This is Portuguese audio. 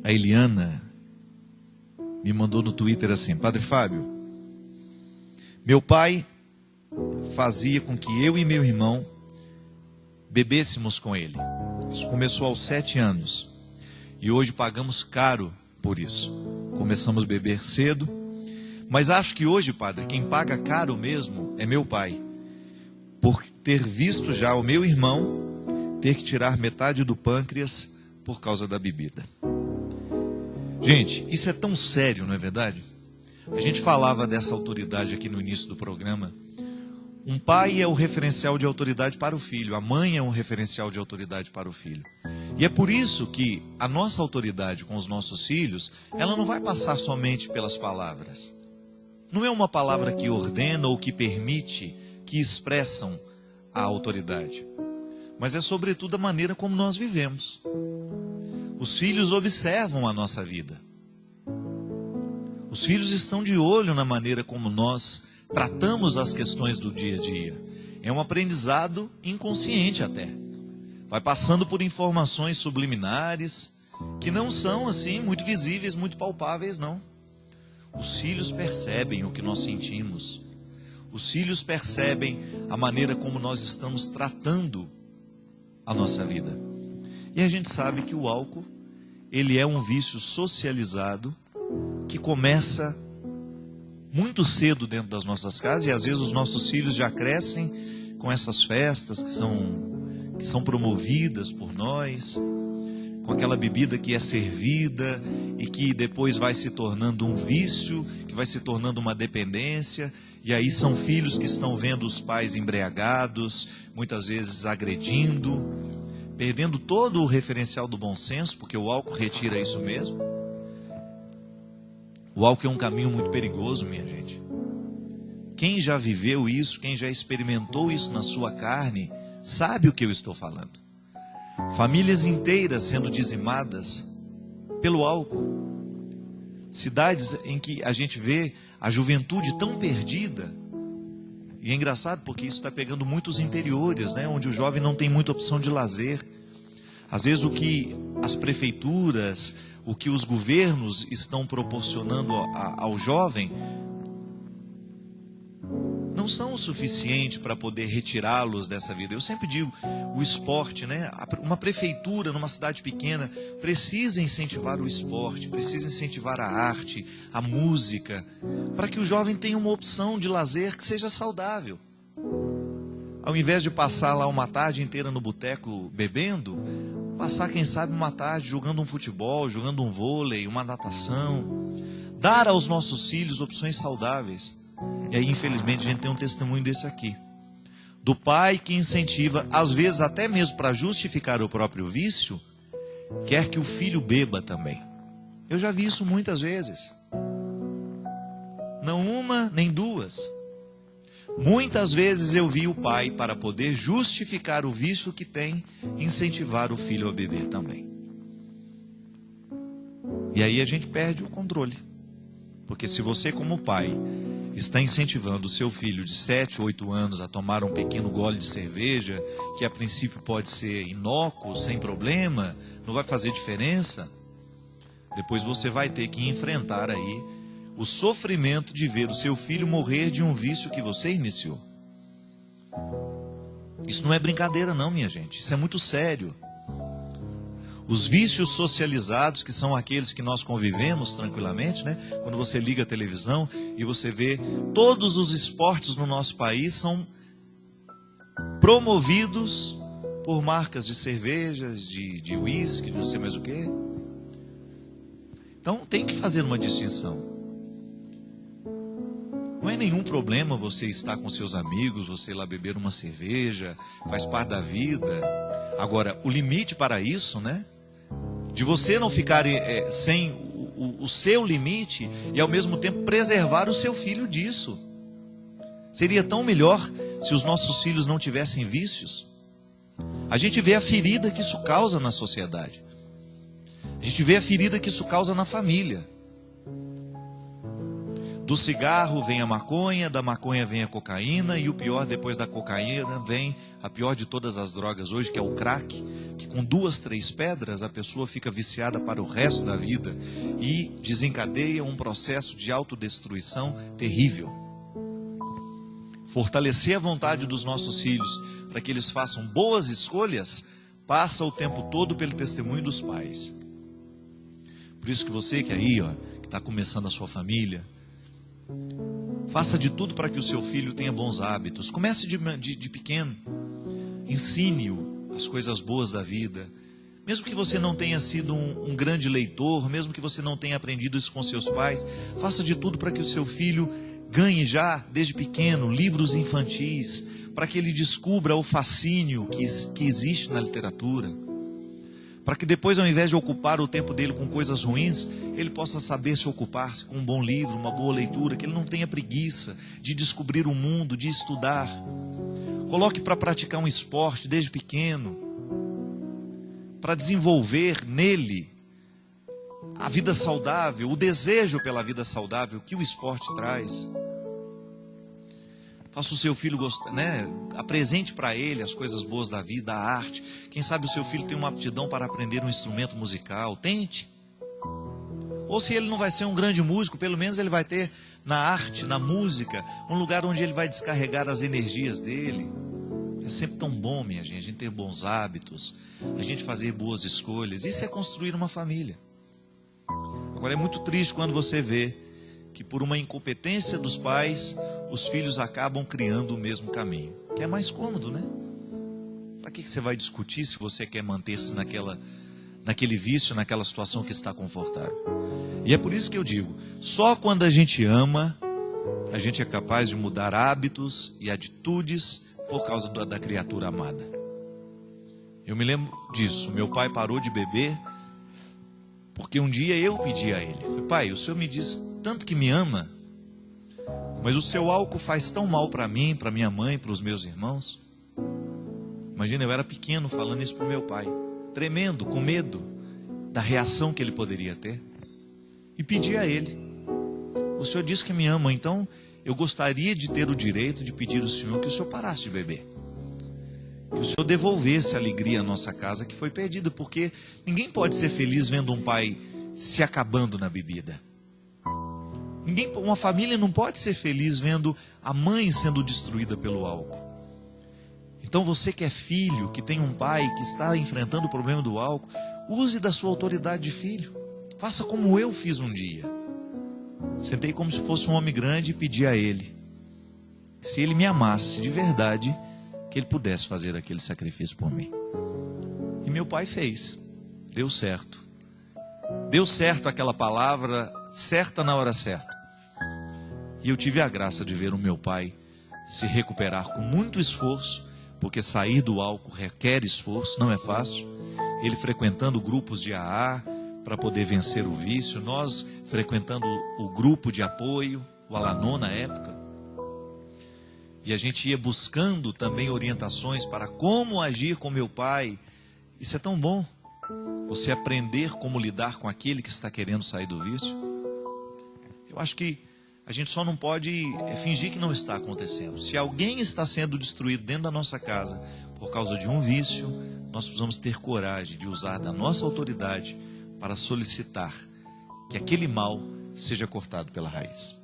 A Eliana me mandou no Twitter assim: Padre Fábio, meu pai fazia com que eu e meu irmão bebêssemos com ele. Isso começou aos 7 anos. E hoje pagamos caro por isso. Começamos a beber cedo. Mas acho que hoje, padre, quem paga caro mesmo é meu pai. Por ter visto já o meu irmão ter que tirar metade do pâncreas por causa da bebida. Gente, isso é tão sério, não é verdade? A gente falava dessa autoridade aqui no início do programa. Um pai é o referencial de autoridade para o filho. A mãe é um referencial de autoridade para o filho. E é por isso que a nossa autoridade com os nossos filhos, ela não vai passar somente pelas palavras. Não é uma palavra que ordena ou que permite, que expressam a autoridade. Mas é sobretudo a maneira como nós vivemos. Os filhos observam a nossa vida. Os filhos estão de olho na maneira como nós tratamos as questões do dia a dia. É um aprendizado inconsciente até. Vai passando por informações subliminares, que não são assim muito visíveis, muito palpáveis, não. Os filhos percebem o que nós sentimos. Os filhos percebem a maneira como nós estamos tratando a nossa vida. E a gente sabe que o álcool, ele é um vício socializado que começa muito cedo dentro das nossas casas, e às vezes os nossos filhos já crescem com essas festas que são promovidas por nós, com aquela bebida que é servida e que depois vai se tornando um vício, que vai se tornando uma dependência, e aí são filhos que estão vendo os pais embriagados, muitas vezes agredindo, perdendo todo o referencial do bom senso, porque o álcool retira isso mesmo. O álcool é um caminho muito perigoso, minha gente. Quem já viveu isso, quem já experimentou isso na sua carne, sabe o que eu estou falando. Famílias inteiras sendo dizimadas pelo álcool. Cidades em que a gente vê a juventude tão perdida. E é engraçado porque isso está pegando muitos interiores, né? Onde o jovem não tem muita opção de lazer. Às vezes o que as prefeituras, o que os governos estão proporcionando ao jovem não são o suficiente para poder retirá-los dessa vida. Eu sempre digo, o esporte, né? Uma prefeitura numa cidade pequena precisa incentivar o esporte, precisa incentivar a arte, a música, para que o jovem tenha uma opção de lazer que seja saudável. Ao invés de passar lá uma tarde inteira no boteco bebendo, passar, quem sabe, uma tarde jogando um futebol, jogando um vôlei, uma natação. Dar aos nossos filhos opções saudáveis. E aí, infelizmente, a gente tem um testemunho desse aqui. Do pai que incentiva, às vezes até mesmo para justificar o próprio vício, quer que o filho beba também. Eu já vi isso muitas vezes. Não uma, nem duas. Muitas vezes eu vi o pai, para poder justificar o vício que tem, incentivar o filho a beber também. E aí a gente perde o controle. Porque se você, como pai, está incentivando o seu filho de 7, 8 anos a tomar um pequeno gole de cerveja, que a princípio pode ser inócuo, sem problema, não vai fazer diferença, depois você vai ter que enfrentar aí o sofrimento de ver o seu filho morrer de um vício que você iniciou. Isso não é brincadeira não, minha gente. Isso é muito sério. Os vícios socializados, que são aqueles que nós convivemos tranquilamente, né? Quando você liga a televisão e você vê todos os esportes no nosso país são promovidos por marcas de cervejas, de uísque, de não sei mais o que. Então tem que fazer uma distinção. Não é nenhum problema você estar com seus amigos, você ir lá beber uma cerveja, faz parte da vida. Agora, o limite para isso, né? De você não ficar sem o seu limite e ao mesmo tempo preservar o seu filho disso. Seria tão melhor se os nossos filhos não tivessem vícios. A gente vê a ferida que isso causa na sociedade. A gente vê a ferida que isso causa na família. Do cigarro vem a maconha, da maconha vem a cocaína, e o pior, depois da cocaína, vem a pior de todas as drogas hoje, que é o crack, que com 2, 3 pedras, a pessoa fica viciada para o resto da vida e desencadeia um processo de autodestruição terrível. Fortalecer a vontade dos nossos filhos para que eles façam boas escolhas passa o tempo todo pelo testemunho dos pais. Por isso que você que aí, que está começando a sua família, faça de tudo para que o seu filho tenha bons hábitos. Comece de pequeno. Ensine-o as coisas boas da vida. Mesmo que você não tenha sido um grande leitor, mesmo que você não tenha aprendido isso com seus pais, faça de tudo para que o seu filho ganhe já, desde pequeno, livros infantis, para que ele descubra o fascínio que existe na literatura. Para que depois, ao invés de ocupar o tempo dele com coisas ruins, ele possa saber se ocupar-se com um bom livro, uma boa leitura, que ele não tenha preguiça de descobrir o mundo, de estudar. Coloque para praticar um esporte desde pequeno, para desenvolver nele a vida saudável, o desejo pela vida saudável que o esporte traz. Faça o seu filho gostar, apresente para ele as coisas boas da vida, a arte. Quem sabe o seu filho tem uma aptidão para aprender um instrumento musical, tente. Ou se ele não vai ser um grande músico, pelo menos ele vai ter na arte, na música, um lugar onde ele vai descarregar as energias dele. É sempre tão bom, minha gente, a gente ter bons hábitos, a gente fazer boas escolhas. Isso é construir uma família. Agora é muito triste quando você vê que por uma incompetência dos pais, os filhos acabam criando o mesmo caminho, que é mais cômodo, né? Para que você vai discutir se você quer manter-se naquele vício, naquela situação que está confortável? E é por isso que eu digo, só quando a gente ama, a gente é capaz de mudar hábitos e atitudes por causa da criatura amada. Eu me lembro disso, meu pai parou de beber, porque um dia eu pedi a ele, falei, pai, o senhor me diz tanto que me ama, mas o seu álcool faz tão mal para mim, para minha mãe, para os meus irmãos. Imagina, eu era pequeno falando isso para o meu pai, tremendo, com medo da reação que ele poderia ter. E pedi a ele, o senhor diz que me ama, então eu gostaria de ter o direito de pedir ao senhor que o senhor parasse de beber. Que o senhor devolvesse a alegria à nossa casa que foi perdida, porque ninguém pode ser feliz vendo um pai se acabando na bebida. Uma família não pode ser feliz vendo a mãe sendo destruída pelo álcool. Então você que é filho, que tem um pai que está enfrentando o problema do álcool, use da sua autoridade de filho. Faça como eu fiz um dia. Sentei como se fosse um homem grande e pedi a ele, se ele me amasse de verdade, que ele pudesse fazer aquele sacrifício por mim. E meu pai fez. Deu certo. Deu certo aquela palavra, certa na hora certa. E eu tive a graça de ver o meu pai se recuperar com muito esforço, porque sair do álcool requer esforço, não é fácil. Ele frequentando grupos de AA para poder vencer o vício, nós frequentando o grupo de apoio, o Alanon na época. E a gente ia buscando também orientações para como agir com meu pai. Isso é tão bom. Você aprender como lidar com aquele que está querendo sair do vício. Eu acho que a gente só não pode fingir que não está acontecendo. Se alguém está sendo destruído dentro da nossa casa por causa de um vício, nós precisamos ter coragem de usar da nossa autoridade para solicitar que aquele mal seja cortado pela raiz.